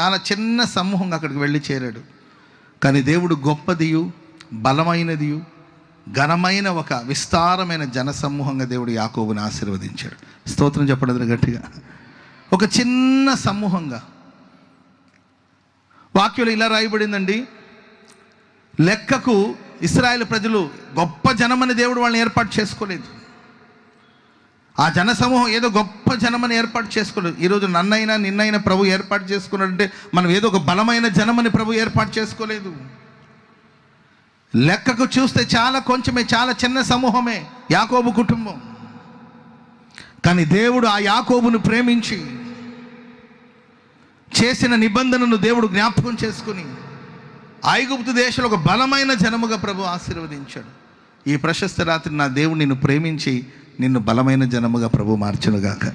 చాలా చిన్న సమూహంగా అక్కడికి వెళ్ళి చేరాడు. కానీ దేవుడు గొప్పదియు బలమైనదియు ఘనమైన ఒక విస్తారమైన జనసమూహంగా దేవుడు యాకోబుని ఆశీర్వదించాడు. స్తోత్రం చెప్పడం గట్టిగా. ఒక చిన్న సమూహంగా. వాక్యంలో ఇలా రాయబడిందండి, లెక్కకు ఇశ్రాయేలు ప్రజలు గొప్ప జనమని దేవుడు వాళ్ళని ఏర్పాటు చేసుకోలేదు. ఆ జన సమూహం ఏదో గొప్ప జనమని ఏర్పాటు చేసుకోలేదు. ఈరోజు నన్నైనా నిన్నైనా ప్రభు ఏర్పాటు చేసుకున్నాడంటే మనం ఏదో ఒక బలమైన జనమని ప్రభు ఏర్పాటు చేసుకోలేదు. లెక్కకు చూస్తే చాలా కొంచెమే, చాలా చిన్న సమూహమే యాకోబు కుటుంబం. కానీ దేవుడు ఆ యాకోబును ప్రేమించి చేసిన నిబంధనను దేవుడు జ్ఞాపకం చేసుకుని ఐగుప్తు దేశంలో ఒక బలమైన జనముగా ప్రభు ఆశీర్వదించాడు. ఈ ప్రశస్త రాత్రి నా దేవుడు నిన్ను ప్రేమించి నిన్ను బలమైన జనముగా ప్రభు మార్చునుగాక.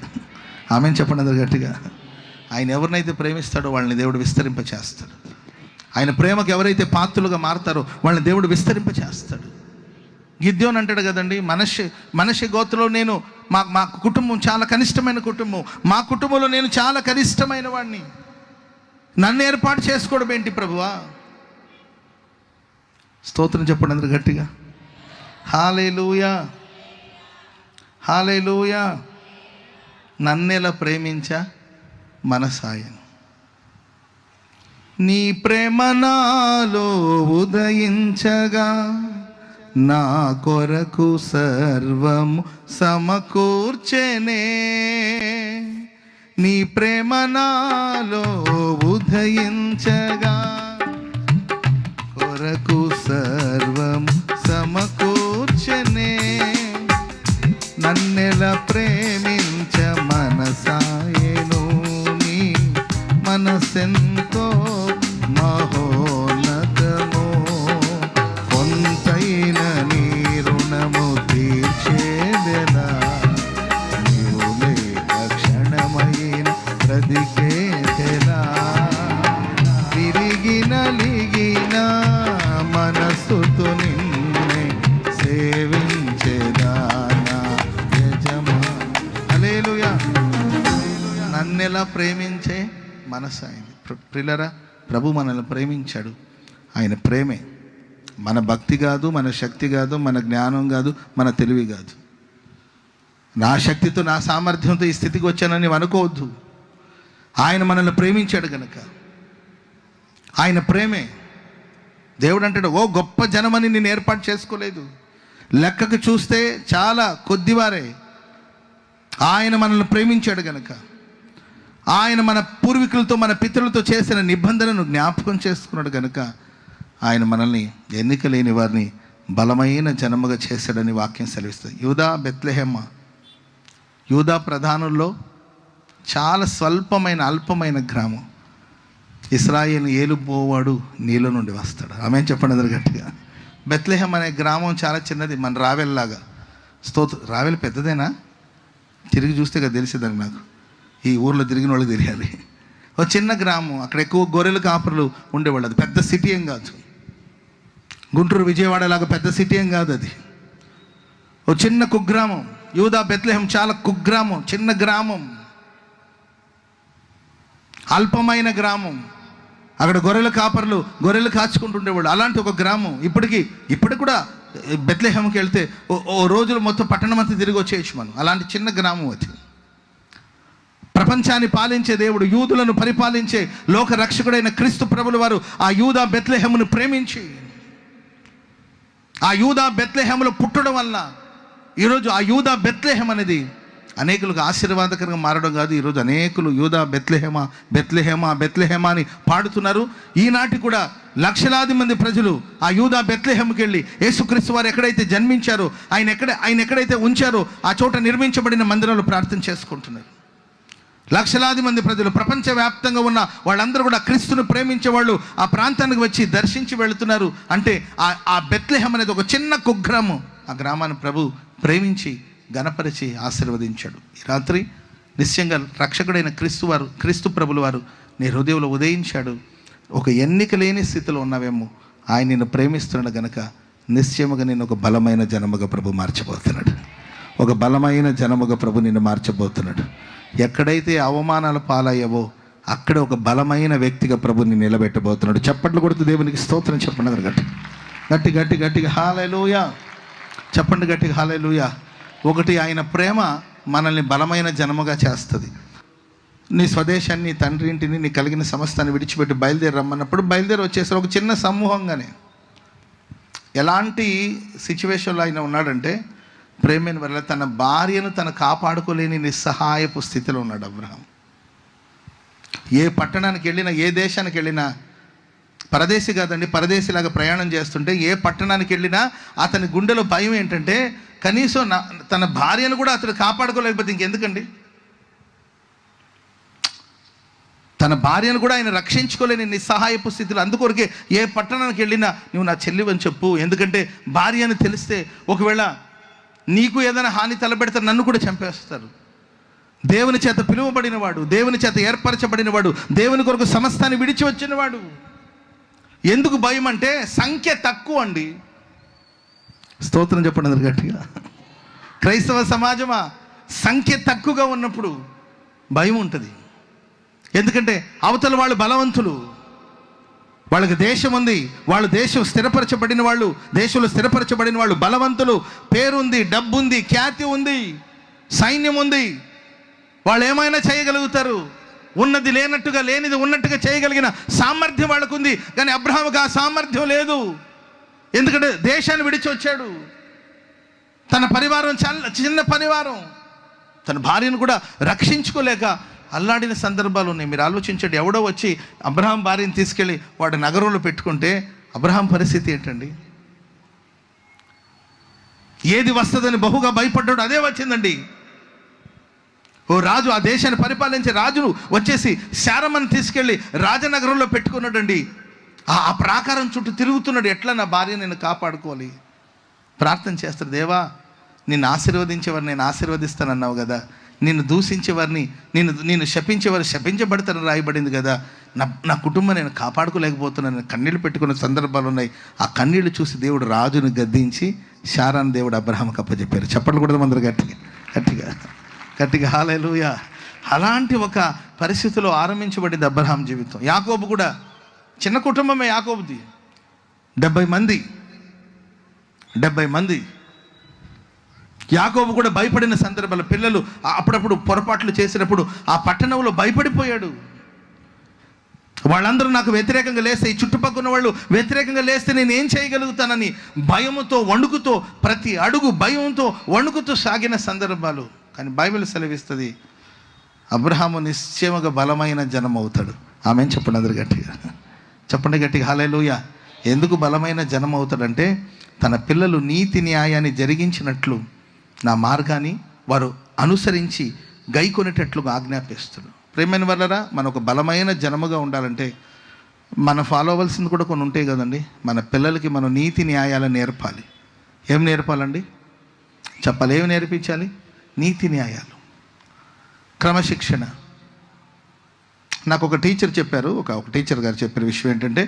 ఆమెను చెప్పండి అందరు గట్టిగా. ఆయన ఎవరినైతే ప్రేమిస్తాడో వాళ్ళని దేవుడు విస్తరింపచేస్తాడు. ఆయన ప్రేమకు ఎవరైతే పాత్రులుగా మారతారో వాళ్ళని దేవుడు విస్తరింపచేస్తాడు. గిద్యోను అంటాడు కదండి, మనషే గోత్రంలో నేను మా కుటుంబం చాలా కనిష్టమైన కుటుంబం, మా కుటుంబంలో నేను చాలా కనిష్టమైన వాడిని, నన్ను ఏర్పాటు చేసుకోవడం ఏంటి ప్రభువా? స్తోత్రం చెప్పండి అందరు గట్టిగా. హల్లెలూయా, హల్లెలూయా. నన్నెలా ప్రేమించా మనసాయను, నీ ప్రేమ నాలో ఉదయించగా, నా కొరకు సర్వము సమకూర్చెనే. నీ ప్రేమ నాలో ఉదయించగా, కొరకు సర్వము సమకూర్చెనే. నన్నెలా ప్రేమించ మనసాయను, నీ మనసెంతో మహోన్నతము. కొంతైన నీ రుణము తీర్చేదెలా, నీవు లేక క్షణమైన బ్రతికేదెలా. తిరిగి నలిగిన మనసుతో నిన్నే సేవించేదా నా యజమాని. హల్లెలూయా. నన్నెలా ప్రేమించే మనసు అయింది. ప్రియులారా, ప్రభు మనల్ని ప్రేమించాడు. ఆయన ప్రేమే. మన భక్తి కాదు, మన శక్తి కాదు, మన జ్ఞానం కాదు, మన తెలివి కాదు. నా శక్తితో నా సామర్థ్యంతో ఈ స్థితికి వచ్చానని అనుకోవద్దు. ఆయన మనల్ని ప్రేమించాడు కనుక ఆయన ప్రేమే. దేవుడు అంటాడు, ఓ గొప్ప జనమని నేను ఏర్పాటు చేసుకోలేదు. లెక్కకు చూస్తే చాలా కొద్దివారే. ఆయన మనల్ని ప్రేమించాడు కనుక, ఆయన మన పూర్వీకులతో మన పితరులతో చేసిన నిబంధనను జ్ఞాపకం చేసుకున్నాడు కనుక ఆయన మనల్ని ఎన్నిక లేని వారిని బలమైన జనముగా చేశాడని వాక్యం సెలవిస్తుంది. యూదా బెత్లెహేమ, యూదా ప్రధానుల్లో చాలా స్వల్పమైన అల్పమైన గ్రామం. ఇశ్రాయేలు ఏలుబోవాడు నీళ్ళ నుండి వస్తాడు. ఆమెను చెప్పండి అందరు గట్టిగా. బెత్లెహేం అనే గ్రామం చాలా చిన్నది, మన రావెల్లాగా. రావెల్ పెద్దదేనా? తిరిగి చూస్తే కదా తెలిసేదాన్ని నాకు. ఈ ఊర్లో తిరిగిన వాళ్ళకి తెలియాలి. ఒక చిన్న గ్రామం, అక్కడ ఎక్కువ గొర్రెలు కాపరులు ఉండేవాళ్ళు. అది పెద్ద సిటీ ఏం కాదు, గుంటూరు విజయవాడ లాగా పెద్ద సిటీ ఏం కాదు. అది ఒక చిన్న కుగ్రామం. యూదా బెత్లెహేం చాలా కుగ్రామం, చిన్న గ్రామం, అల్పమైన గ్రామం. అక్కడ గొర్రెల కాపరులు గొర్రెలు కాచుకుంటుండేవాళ్ళు. అలాంటి ఒక గ్రామం. ఇప్పటికి కూడా బెత్లెహేంకి వెళ్తే ఓ రోజులు మొత్తం పట్టణం అంతా తిరిగి వచ్చేయచ్చు మనం. అలాంటి చిన్న గ్రామం అది. ప్రపంచాన్ని పాలించే దేవుడు, యూదులను పరిపాలించే లోక రక్షకుడైన క్రీస్తు ప్రభుల వారు ఆ యూదా బెత్లెహేమును ప్రేమించి, ఆ యూదా బెత్లెహేములో పుట్టడం వల్ల ఈరోజు ఆ యూదా బెత్లెహేం అనేది అనేకులకు ఆశీర్వాదకరంగా మారడం కాదు. ఈరోజు అనేకులు యూదా బెత్లెహేమా బెత్లెహేమా బెత్లెహేమా అని పాడుతున్నారు. ఈనాటి కూడా లక్షలాది మంది ప్రజలు ఆ యూదా బెత్లెహేంకి వెళ్ళి యేసుక్రీస్తు వారు ఎక్కడైతే జన్మించారో, ఆయన ఎక్కడైతే ఉంచారో ఆ చోట నిర్మించబడిన మందిరాలు ప్రార్థన చేసుకుంటున్నారు. లక్షలాది మంది ప్రజలు ప్రపంచవ్యాప్తంగా ఉన్న వాళ్ళందరూ కూడా క్రీస్తును ప్రేమించే వాళ్ళు ఆ ప్రాంతానికి వచ్చి దర్శించి వెళుతున్నారు. అంటే ఆ బెత్లెహేం అనేది ఒక చిన్న కుగ్రామం. ఆ గ్రామాన్ని ప్రభు ప్రేమించి ఘనపరిచి ఆశీర్వదించాడు. ఈ రాత్రి నిశ్చయంగా రక్షకుడైన క్రీస్తు ప్రభుల వారు నీ హృదయంలో ఉదయించాడు. ఒక ఎన్నిక లేని స్థితిలో ఉన్నావేమో, ఆయన నిన్ను ప్రేమిస్తున్నాడు గనక నిశ్చయముగా నేను ఒక బలమైన జనముగా ప్రభు మార్చబోతున్నాడు. ఒక బలమైన జనముగా ప్రభు నిన్ను మార్చబోతున్నాడు. ఎక్కడైతే అవమానాల పాలయ్యావో అక్కడ ఒక బలమైన వ్యక్తిగా ప్రభుని నిలబెట్టబోతున్నాడు. చప్పట్లు కొడుతూ దేవునికి స్తోత్రం చెప్పండి. గట్టి గట్టి గట్టిగా హల్లెలూయా చెప్పండి. గట్టిగా హల్లెలూయా. ఒకటి, ఆయన ప్రేమ మనల్ని బలమైన జనముగా చేస్తుంది. నీ స్వదేశాన్ని, తండ్రి ఇంటిని, నీ కలిగిన సమస్తాన్ని విడిచిపెట్టి బయలుదేరి రమ్మన్నప్పుడు బయలుదేరి వచ్చేసారు. ఒక చిన్న సమూహంగానే ఎలాంటి సిచ్యువేషన్లో ఆయన ఉన్నాడంటే, ప్రేమైన వల్ల తన భార్యను తను కాపాడుకోలేని నిస్సహాయపు స్థితిలో ఉన్నాడు అబ్రహాం. ఏ పట్టణానికి వెళ్ళినా, ఏ దేశానికి వెళ్ళినా, పరదేశి కాదండి, పరదేశిలాగా ప్రయాణం చేస్తుంటే ఏ పట్టణానికి వెళ్ళినా అతని గుండెలో భయం ఏంటంటే, కనీసం తన భార్యను కూడా అతను కాపాడుకోలేకపోతే ఇంకెందుకండి, తన భార్యను కూడా ఆయన రక్షించుకోలేని నిస్సహాయపు స్థితిలో. అందుకొరకే ఏ పట్టణానికి వెళ్ళినా నువ్వు నా చెల్లివని చెప్పు, ఎందుకంటే భార్య అని తెలిస్తే ఒకవేళ నీకు ఏదైనా హాని తలపెడతారు, నన్ను కూడా చంపేస్తారు. దేవుని చేత పిలువబడినవాడు, దేవుని చేత ఏర్పరచబడినవాడు, దేవుని కొరకు సమస్తాన్ని విడిచి వచ్చినవాడు. ఎందుకు భయం అంటే సంఖ్య తక్కువ అండి. స్తోత్రం చెప్పండి అందరు గట్టిగా. క్రైస్తవ సమాజమా, సంఖ్య తక్కువగా ఉన్నప్పుడు భయం ఉంటుంది. ఎందుకంటే అవతల వాళ్ళు బలవంతులు, వాళ్ళకి దేశం ఉంది, వాళ్ళు దేశం స్థిరపరచబడిన వాళ్ళు, దేశంలో స్థిరపరచబడిన వాళ్ళు బలవంతులు, పేరుంది, డబ్బు ఉంది, ఖ్యాతి ఉంది, సైన్యం ఉంది, వాళ్ళు ఏమైనా చేయగలుగుతారు. ఉన్నది లేనట్టుగా, లేనిది ఉన్నట్టుగా చేయగలిగిన సామర్థ్యం వాళ్ళకు ఉంది. కానీ అబ్రహాముకు ఆ సామర్థ్యం లేదు. ఎందుకంటే దేశాన్ని విడిచి వచ్చాడు. తన పరివారం చాలా చిన్న పరివారం, తన భార్యను కూడా రక్షించుకోలేక అల్లాడిన సందర్భాలు ఉన్నాయి. మీరు ఆలోచించండి, ఎవడో వచ్చి అబ్రహాం భార్యను తీసుకెళ్ళి వాడి నగరంలో పెట్టుకుంటే అబ్రహాం పరిస్థితి ఏంటండి? ఏది వస్తుందని బహుగా భయపడ్డాడు, అదే వచ్చిందండి. ఓ రాజు, ఆ దేశాన్ని పరిపాలించే రాజును వచ్చేసి శారమ్మను తీసుకెళ్ళి రాజనగరంలో పెట్టుకున్నాడండి. ఆ ప్రాకారం చుట్టూ తిరుగుతున్నాడు. ఎట్లా నా భార్య నేను కాపాడుకోవాలి? ప్రార్థన చేస్తాడు, దేవా నిన్ను ఆశీర్వదించేవారు నేను ఆశీర్వదిస్తానన్నావు కదా, నిన్ను దూషించేవారిని, నేను శపించేవారు శపించబడతారని రాయబడింది కదా, నా కుటుంబం నేను కాపాడుకోలేకపోతున్నాను, కన్నీళ్ళు పెట్టుకున్న సందర్భాలు ఉన్నాయి. ఆ కన్నీళ్లు చూసి దేవుడు రాజును గద్దించి శారాన్ని దేవుడు అబ్రహాంకి అప్పచెప్పారు. చెప్పండి కూడా అందరూ గట్టిగా గట్టిగా గట్టిగా హల్లెలూయా. అలాంటి ఒక పరిస్థితిలో ఆరంభించబడింది అబ్రహాం జీవితం. యాకోబు కూడా చిన్న కుటుంబమే యాకోబుది, 70 మంది. యాకోబు కూడా భయపడిన సందర్భాలు, పిల్లలు అప్పుడప్పుడు పొరపాట్లు చేసినప్పుడు ఆ పట్టణంలో భయపడిపోయాడు. వాళ్ళందరూ నాకు వ్యతిరేకంగా లేస్తే, ఈ చుట్టుపక్కల వాళ్ళు వ్యతిరేకంగా లేస్తే నేను ఏం చేయగలుగుతానని భయముతో వణుకుతో, ప్రతి అడుగు భయంతో వణుకుతూ సాగిన సందర్భాలు. కానీ బైబిల్ సెలవిస్తుంది, అబ్రహాము నిశ్చయముగా బలమైన జనం అవుతాడు. ఆమెన్ చెప్పండి అందరు గట్టిగా, చెప్పండి గట్టిగా హల్లెలూయా. ఎందుకు బలమైన జనం అవుతాడంటే, తన పిల్లలు నీతి న్యాయాన్ని జరిగించినట్లు నా మార్గాన్ని వారు అనుసరించి గైకొనేటట్లుగా ఆజ్ఞాపిస్తాడు. ప్రేమైన వాళ్ళరా, మన ఒక బలమైన జనముగా ఉండాలంటే మనం ఫాలో అవ్వాల్సింది కూడా కొన్ని ఉంటాయి కదండి. మన పిల్లలకి మనం నీతి న్యాయాలను నేర్పాలి. ఏం నేర్పాలండి? చెప్పాలి. ఏమి నేర్పించాలి? నీతి న్యాయాలు, క్రమశిక్షణ. నాకు ఒక టీచర్ చెప్పారు, ఒక టీచర్ గారు చెప్పిన విషయం ఏంటంటే,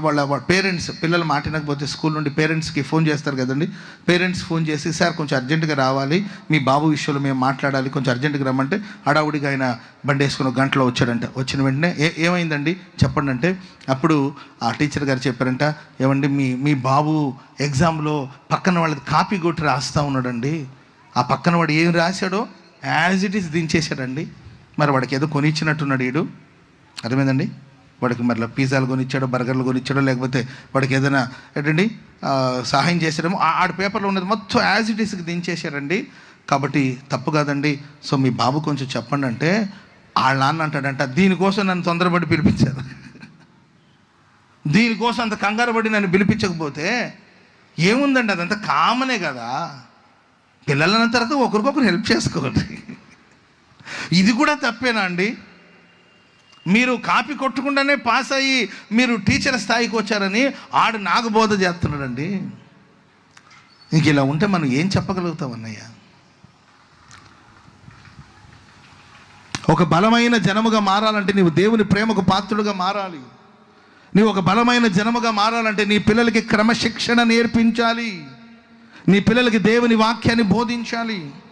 వాళ్ళ పేరెంట్స్ పిల్లలు మాటినకపోతే స్కూల్ నుండి పేరెంట్స్కి ఫోన్ చేస్తారు కదండి. పేరెంట్స్ ఫోన్ చేసి, సార్ కొంచెం అర్జెంటుగా రావాలి, మీ బాబు విషయంలో మేము మాట్లాడాలి, కొంచెం అర్జెంటుగా రమ్మంటే హడావుడిగా ఆయన బండి వేసుకుని 1 గంటలో వచ్చాడంట. వచ్చిన వెంటనే ఏమైందండి చెప్పండి అంటే, అప్పుడు ఆ టీచర్ గారు చెప్పారంట, ఏమండి మీ బాబు ఎగ్జామ్లో పక్కన వాళ్ళది కాపీ కొట్టి రాస్తూ ఉన్నాడండి, ఆ పక్కన వాడు ఏం రాశాడో యాజ్ ఇట్ ఈస్ దించేశాడండి. మరి వాడికి ఏదో కొనిచ్చినట్టున్నాడు వీడు, అర్థమైందండి? వాడికి మరలా పిజ్జాలు కొనిచ్చాడో, బర్గర్లు కొనిచ్చాడో, లేకపోతే వాడికి ఏదైనా ఏంటండి సహాయం చేసాడేమో, ఆడ పేపర్లో ఉన్నది మొత్తం యాజ్ ఇట్ ఈస్కి దించేశారండి. కాబట్టి తప్పు కాదండి, సో మీ బాబు కొంచెం చెప్పండి అంటే, వాళ్ళ నాన్న అంటాడంట, దీనికోసం నన్ను తొందరపడి పిలిపించారు, దీనికోసం అంత కంగారు పడి నన్ను పిలిపించకపోతే ఏముందండి, అదంతా కామనే కదా. పిల్లలన్న తర్వాత ఒకరికొకరు హెల్ప్ చేసుకోండి. ఇది కూడా తప్పేనా అండి? మీరు కాపీ కొట్టకుండానే పాస్ అయ్యి మీరు టీచర్ స్థాయికి వచ్చారని ఆడు నాకు బోధ చేస్తున్నాడండి. ఇంక ఇలా ఉంటే మనం ఏం చెప్పగలుగుతాం అన్నయ్య? ఒక బలమైన జనముగా మారాలంటే నీవు దేవుని ప్రేమకు పాత్రుడుగా మారాలి. నీవు ఒక బలమైన జనముగా మారాలంటే నీ పిల్లలకి క్రమశిక్షణ నేర్పించాలి, నీ పిల్లలకి దేవుని వాక్యాన్ని బోధించాలి.